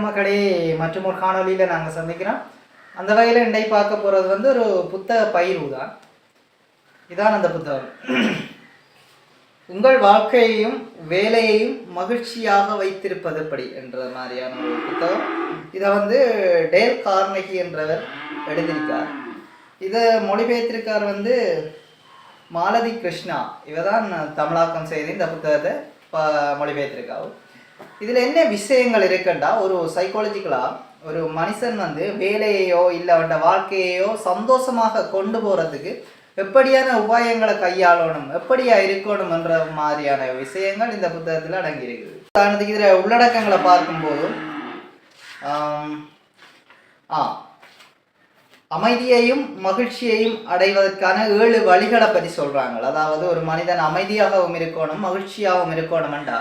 மக்களே, மற்றும் ஒரு காணொலியில் நாங்கள் சந்திக்கிறோம். அந்த வகையில் இன்றை பார்க்க போகிறது வந்து ஒரு புத்தக பயிர்வு தான். இதான் அந்த புத்தகம். உங்கள் வாழ்க்கையையும் வேலையையும் மகிழ்ச்சியாக வைத்திருப்பது எப்படி என்ற மாதிரியான ஒரு புத்தகம். இதை வந்து டேல் கார்னகி என்றவர் எழுதியிருக்கார். இதை மொழிபெயர்த்திருக்கார் வந்து மாலதி கிருஷ்ணா. இவதான் தமிழாக்கம் செய்து இந்த புத்தகத்தை மொழிபெயர்த்திருக்காரு. இதில் என்ன விஷயங்கள் இருக்குண்டா, ஒரு சைக்காலஜிக்கலாக ஒரு மனுஷன் வந்து வேலையையோ இல்லை அவன் வாழ்க்கையையோ சந்தோஷமாக கொண்டு போகிறதுக்கு எப்படியான உபாயங்களை கையாளணும், எப்படியா இருக்கணும் என்ற மாதிரியான விஷயங்கள் இந்த புத்தகத்தில் அடங்கியிருக்குது. உதாரணத்துக்கு இதில் உள்ளடக்கங்களை பார்க்கும்போதும் அமைதியையும் மகிழ்ச்சியையும் அடைவதற்கான 7 வழிகளை பற்றி சொல்கிறாங்க. அதாவது ஒரு மனிதன் அமைதியாகவும் இருக்கணும், மகிழ்ச்சியாகவும் இருக்கணும்டா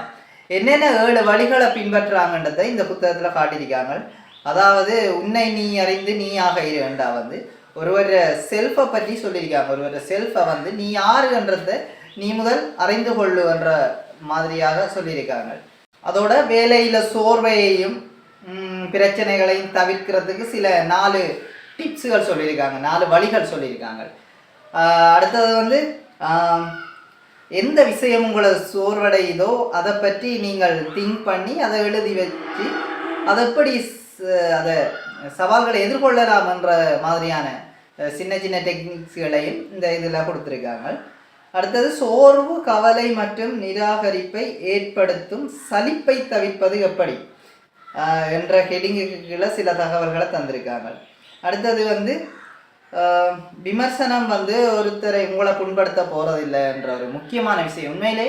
என்னென்ன 7 வழிகளை பின்பற்றுறாங்கன்றதை இந்த புத்தகத்தில் காட்டியிருக்காங்க. அதாவது உன்னை நீ அறிந்து நீயாக இருண்டா வந்து ஒருவர் செல்ஃபை பற்றி சொல்லியிருக்காங்க. ஒருவர் செல்ஃபை வந்து நீ யாருன்றதை நீ முதல் அறிந்து கொள்ளுன்ற மாதிரியாக சொல்லியிருக்காங்க. அதோட வேலையில் சோர்வையையும் பிரச்சனைகளையும் தவிர்க்கிறதுக்கு சில 4 டிப்ஸுகள் சொல்லியிருக்காங்க, 4 வழிகள் சொல்லியிருக்காங்க. அடுத்தது வந்து எந்த விஷயம் உங்களை சோர்வடையுதோ அதை பற்றி நீங்கள் திங்க் பண்ணி அதை எழுதி வச்சு அதை எப்படி அதை சவால்களை எதிர்கொள்ளலாம் என்ற மாதிரியான சின்ன சின்ன டெக்னிக்ஸ்களையும் இந்த இதில் கொடுத்துருக்காங்க. அடுத்தது சோர்வு, கவலை மற்றும் நிராகரிப்பை ஏற்படுத்தும் சலிப்பை தவிர்ப்பது எப்படி என்ற ஹெடிங்குகளை சில தகவல்களை தந்திருக்காங்க. அடுத்தது வந்து விமர்சனம் வந்து ஒருத்தரை உங்களை புண்படுத்த போகிறதில்லை என்ற ஒரு முக்கியமான விஷயம். உண்மையிலே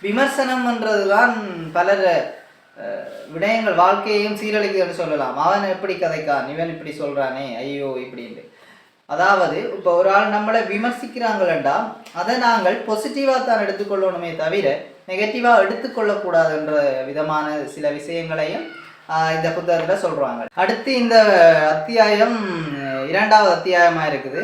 விமர்சனம்ன்றது தான் பலர் விடயங்கள் வாழ்க்கையையும் சீரழிக்குதுன்னு சொல்லலாம். அவன் எப்படி கதைக்கான், இவன் இப்படி சொல்கிறானே, ஐயோ இப்படின்ட்டு. அதாவது இப்போ ஒரு ஆள் நம்மளை விமர்சிக்கிறாங்களா அதை நாங்கள் பாசிட்டிவாக தான் எடுத்துக்கொள்ளணுமே தவிர நெகட்டிவாக எடுத்துக்கொள்ளக்கூடாதுன்ற விதமான சில விஷயங்களையும் இந்த புத்தகத்தில் சொல்கிறாங்க. அடுத்து இந்த அத்தியாயம் 2வது அத்தியாயமாக இருக்குது.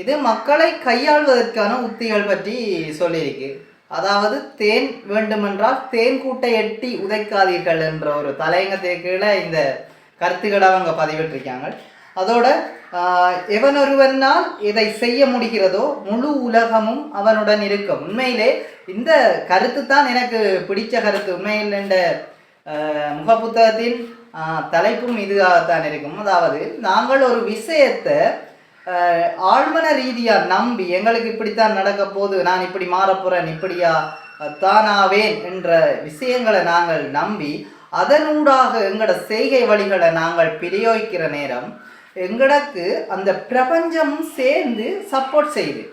இது மக்களை கையாள்வதற்கான உத்திகள் பற்றி சொல்லியிருக்கு. அதாவது தேன் வேண்டுமென்றால் தேன் கூட்டை எட்டி உதைக்காதீர்கள் என்ற ஒரு தலையங்கத்திற்கு கீழே இந்த கருத்துக்களை அவங்க பதிவிட்டிருக்காங்க. அதோட எவனொருவனால் இதை செய்ய முடிகிறதோ முழு உலகமும் அவனுடன் இருக்கும். உண்மையிலே இந்த கருத்து தான் எனக்கு பிடிச்ச கருத்து. உண்மையில் இந்த முகப்புத்தகத்தின் தலைப்பும் இதுவாகத்தான் இருக்கும். அதாவது நாங்கள் ஒரு விஷயத்தை ஆழ்மன ரீதியாக நம்பி எங்களுக்கு இப்படித்தான் நடக்க போது, நான் இப்படி மாறப்போகிறேன், இப்படியா தானாவேன் என்ற விஷயங்களை நாங்கள் நம்பி அதனூடாக எங்களோட செய்கை வழிகளை நாங்கள் பிரயோகிக்கிற நேரம் எங்களுக்கு அந்த பிரபஞ்சமும் சேர்ந்து சப்போர்ட் செய்யுது.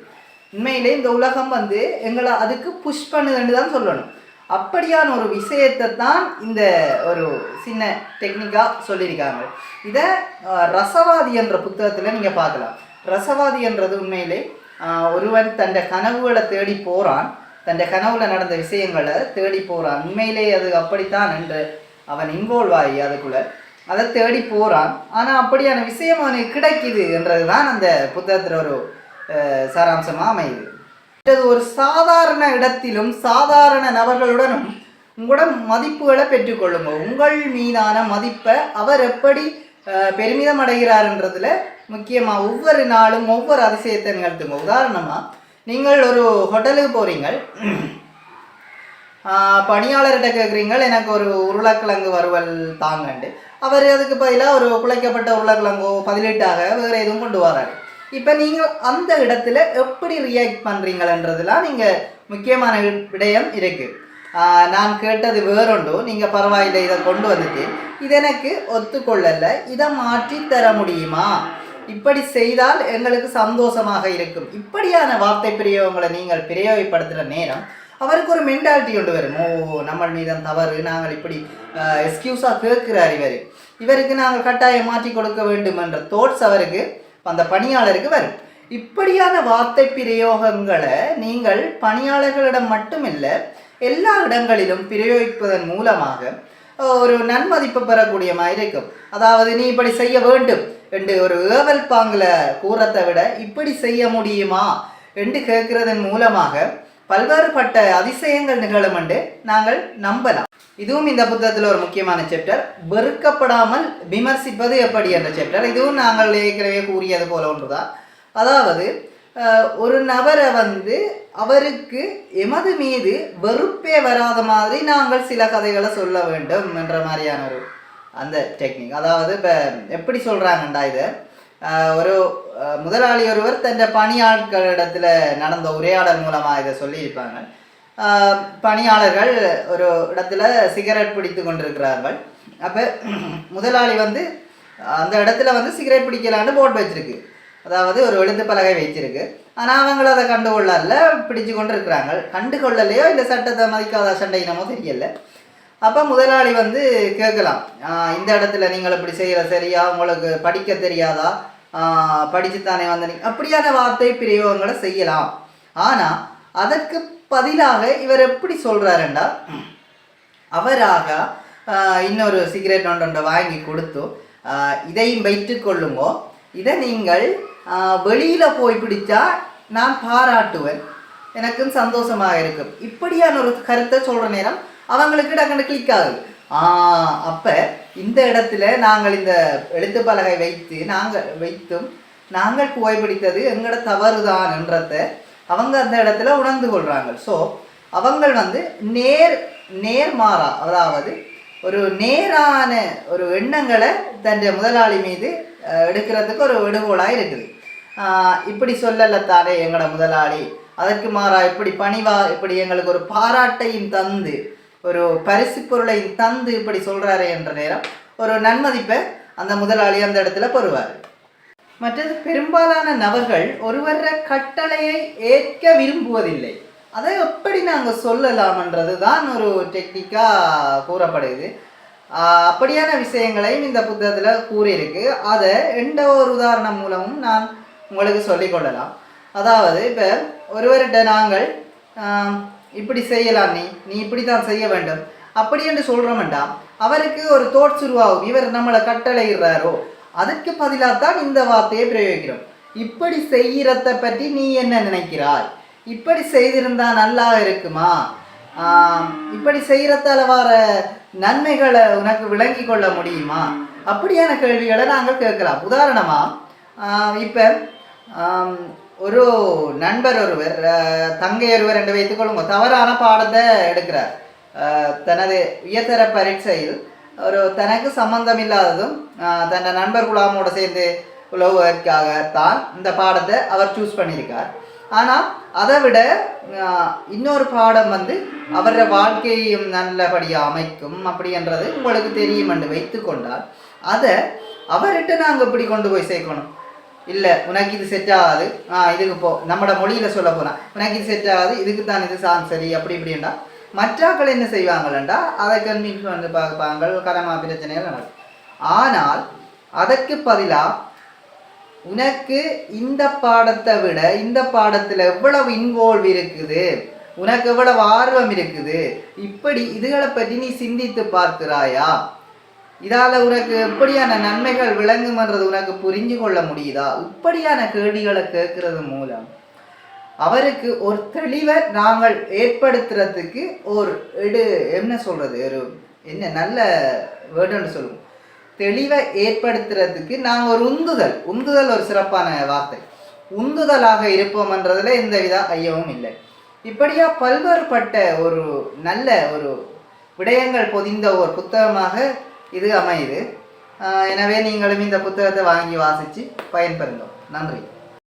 உண்மையிலே இந்த உலகம் வந்து எங்களை அதுக்கு புஷ் பண்ணுதுன்னு தான் சொல்லணும். அப்படியான ஒரு விஷயத்தை தான் இந்த ஒரு சின்ன டெக்னிக்காக சொல்லியிருக்காங்க. இதை ரசவாதி என்ற புத்தகத்தில் நீங்கள் பார்க்கலாம். ரசவாதி என்றது உண்மையிலே ஒருவன் தன் கனவுகளை தேடி போகிறான், தன் கனவுல நடந்த விஷயங்களை தேடி போகிறான். உண்மையிலே அது அப்படித்தான் என்று அவன் இன்வால்வ் ஆகி அதுக்குள்ளே அதை தேடி போகிறான். ஆனால் அப்படியான விஷயம் அவனுக்கு கிடைக்குது என்றது தான் அந்த புத்தகத்தில் ஒரு சாராம்சமாக அமையுது. ஒரு சாதாரண இடத்திலும் சாதாரண நபர்களுடனும் உங்களோட மதிப்புகளை பெற்றுக்கொள்ளுங்க. உங்கள் மீதான மதிப்பை அவர் எப்படி பெருமிதம் அடைகிறார்ன்றதுல முக்கியமாக ஒவ்வொரு நாளும் ஒவ்வொரு அதிசயத்தை நிகழ்த்துங்க. உதாரணமாக நீங்கள் ஒரு ஹோட்டலுக்கு போகிறீங்க, பணியாளர்கிட்ட கேட்குறீங்க எனக்கு ஒரு உருளைக்கிழங்கு வறுவல் தாங்கண்டு. அவர் அதுக்கு பதிலாக ஒரு குழைக்கப்பட்ட உருளைக்கிழங்கோ பதிலீட்டாக வேறு எதுவும் கொண்டு வராரு. இப்போ நீங்கள் அந்த இடத்துல எப்படி ரியாக்ட் பண்ணுறீங்களன்றதுலாம் நீங்கள் முக்கியமான விடயம் இருக்குது. நான் கேட்டது வேறொண்டோ, நீங்கள் பரவாயில்லை இதை கொண்டு வந்துட்டு இது எனக்கு ஒத்துக்கொள்ளலை, இதை மாற்றி தர முடியுமா, இப்படி செய்தால் எங்களுக்கு சந்தோஷமாக இருக்கும். இப்படியான வார்த்தை பிரயோகங்களை நீங்கள் பிரயோகப்படுத்துகிற நேரம் அவருக்கு ஒரு மென்டாலிட்டி கொண்டு வரும். நம்ம மீதம் தவறு, நாங்கள் இப்படி எக்ஸ்கியூஸாக கேட்குறார் இவருக்கு நாங்கள் கட்டாயம் மாற்றி கொடுக்க வேண்டும் என்ற தோட்ஸ் அவருக்கு அந்த பணியாளருக்கு வரும். இப்படியான வார்த்தை பிரயோகங்களை நீங்கள் பணியாளர்களிடம் மட்டுமில்லை எல்லா இடங்களிலும் பிரயோகிப்பதன் மூலமாக ஒரு நன்மதிப்பு பெறக்கூடிய மாதிரி இருக்கும். அதாவது நீ இப்படி செய்ய வேண்டும் என்று ஒரு ஏவல் பாங்கில் கூறத்தை விட இப்படி செய்ய முடியுமா என்று கேட்கறதன் மூலமாக பல்வேறுபட்ட அதிசயங்கள் நிகழும் என்று நாங்கள் நம்பலாம். இதுவும் இந்த புத்தகத்தில் ஒரு முக்கியமான சாப்டர். வெறுக்கப்படாமல் விமர்சிப்பது எப்படி என்ற சாப்டர். இதுவும் நாங்கள் ஏற்கனவே கூறியது போல ஒன்றுதான். அதாவது ஒரு நபரை அவருக்கு எமது மீது வெறுப்பே வராத மாதிரி நாங்கள் சில கதைகளை சொல்ல வேண்டும் என்ற மாதிரியான ஒரு அந்த டெக்னிக். அதாவது இப்போ எப்படி சொல்கிறாங்கண்டா, இதை ஒரு முதலாளி ஒருவர் தன் பணியாட்களிடத்தில் நடந்த உரையாடல் மூலமாக இதை சொல்லியிருப்பாங்க. பணியாளர்கள் ஒரு இடத்துல சிகரெட் பிடித்து கொண்டிருக்கிறார்கள். அப்போ முதலாளி அந்த இடத்துல சிகரெட் பிடிக்கலான்னு போர்டு வச்சிருக்கு, அதாவது ஒரு எழுத்து பலகை வச்சிருக்கு. ஆனால் அவங்கள அதை கண்டுகொள்ளல, பிடிச்சு கொண்டு இருக்கிறாங்க. கண்டுகொள்ளலையோ இல்லை சட்டத்தை மதிக்காத சண்டையினமோ தெரியல. அப்போ முதலாளி கேட்கலாம், இந்த இடத்துல நீங்கள் இப்படி செய்கிற சரியா, உங்களுக்கு படிக்க தெரியாதா, படிச்சுத்தானே நீங்கள் அப்படியான வார்த்தை பிரயோகங்களை செய்யலாம். ஆனால் அதற்கு பதிலாக இவர் எப்படி சொல்கிறாருண்டா, அவராக இன்னொரு சிகரெட் ஒன்றை வாங்கி கொடுத்து இதையும் வைத்து கொள்ளுங்கோ, இதை நீங்கள் வெளியில் போய் பிடிச்சா நான் பாராட்டுவேன், எனக்கும் சந்தோஷமாக இருக்கும். இப்படியான ஒரு கருத்தை சொல்கிற நேரம் அவங்களுக்கு டக்குன்னு கிளிக் ஆகுது. அப்போ இந்த இடத்துல நாங்கள் இந்த எழுத்து பலகை வைத்தும் நாங்கள் புகைப்பிடித்தது எங்களோட தவறுதான் என்றதை அவங்க அந்த இடத்துல உணர்ந்து கொள்கிறாங்க. ஸோ அவங்கள் நேர்மாறா, அதாவது ஒரு நேரான ஒரு எண்ணங்களை தன் முதலாளி மீது எடுக்கிறதுக்கு ஒரு விடுகோலாக இருக்குது. இப்படி சொல்லலத்தானே எங்களோட முதலாளி, அதற்கு மாறா இப்படி பணிவா, இப்படி எங்களுக்கு ஒரு பாராட்டையும் தந்து ஒரு பரிசு பொருளையும் தந்து இப்படி சொல்கிறாரு என்ற நேரம் ஒரு நன்மதிப்பை அந்த முதலாளி அந்த இடத்துல பெறுவார். மற்றது, பெரும்பாலான நபர்கள் ஒருவர கட்டளையை ஏற்க விரும்புவதில்லை. அதை எப்படி நாங்கள் சொல்லலாம்ன்றது தான் ஒரு டெக்னிக்காக கூறப்படுது. அப்படியான விஷயங்களையும் இந்த புத்தகத்தில் கூறியிருக்கு. அதை எந்த ஒரு உதாரணம் மூலமும் நான் உங்களுக்கு சொல்லிக்கொள்ளலாம். அதாவது இப்போ ஒருவர்கிட்ட நாங்கள் இப்படி செய்யலாம், நீ இப்படி தான் செய்ய வேண்டும் அப்படி என்று சொல்கிறோம்டா, அவருக்கு ஒரு தோட்ஸ் உருவாகும், இவர் நம்மளை கட்டளையிடுறாரோ, அதுக்கு பதிலாக தான் இந்த வார்த்தையை பிரயோகிக்கிறோம். இப்படி செய்கிறத பற்றி நீ என்ன நினைக்கிறாய், இப்படி செய்திருந்தா நல்லா இருக்குமா, இப்படி செய்கிறதால வர நன்மைகளை உனக்கு விளங்கி கொள்ள முடியுமா, அப்படியான கேள்விகளை நாங்கள் கேட்கலாம். உதாரணமாக இப்போ ஒரு நண்பர் ஒருவர், தங்கை ஒருவர் என்று வைத்துக்கொள்ளுங்க, தவறான பாடத்தை எடுக்கிறார். தனது உயர்தர பரீட்சையில் ஒரு தனக்கு சம்பந்தம் இல்லாததும் தன் நண்பர் குழாமோடு சேர்ந்து உழவுவதற்காகத்தான் இந்த பாடத்தை அவர் சூஸ் பண்ணியிருக்கார். ஆனால் அதை விட இன்னொரு பாடம் அவரோட வாழ்க்கையையும் நல்லபடியாக அமைக்கும் அப்படின்றது உங்களுக்கு தெரியும் என்று வைத்து கொண்டால், அதை அவர்கிட்ட நாங்கள் இப்படி கொண்டு போய் சேர்க்கணும். இல்லை, உனக்கு இது செட் ஆகாது, இதுக்கு நம்மளோட மொழியில் சொல்ல போனால் உனக்கு இது செட் ஆகாது, இதுக்கு தான் இது சரி அப்படி இப்படின்னா மற்றாக்கள் என்ன செய்வாங்களா, அதை கன்வின்ஸ் பார்ப்பாங்க, கடமா பிரச்சனைகள் நடக்கும். ஆனால் அதற்கு பதிலாக உனக்கு இந்த பாடத்தை விட இந்த பாடத்தில் எவ்வளவு இன்வால்வ் இருக்குது, உனக்கு எவ்வளவு ஆர்வம் இருக்குது, இப்படி இதுகளை பற்றி நீ சிந்தித்து பார்க்கிறாயா, இதால் உனக்கு எப்படியான நன்மைகள் விளங்குமன்றது உனக்கு புரிஞ்சு கொள்ள முடியுதா, இப்படியான கேள்விகளை கேட்கறது மூலம் அவருக்கு ஒரு தெளிவை நாங்கள் ஏற்படுத்துறதுக்கு ஒரு என்ன சொல்கிறது, ஒரு என்ன நல்ல வேர்டுன்னு சொல்லுவோம், தெளிவை ஏற்படுத்துறதுக்கு நாங்கள் ஒரு உந்துதல் ஒரு சிறப்பான வார்த்தை, உந்துதலாக இருப்போம்ன்றதுல எந்த வித ஐயமும் இல்லை. இப்படியா பல்வேறுபட்ட ஒரு நல்ல ஒரு விடயங்கள் பொதிந்த ஒரு புத்தகமாக இது அமையுது. எனவே நீங்களும் இந்த புத்தகத்தை வாங்கி வாசித்து பயன்பெறுங்க. நன்றி.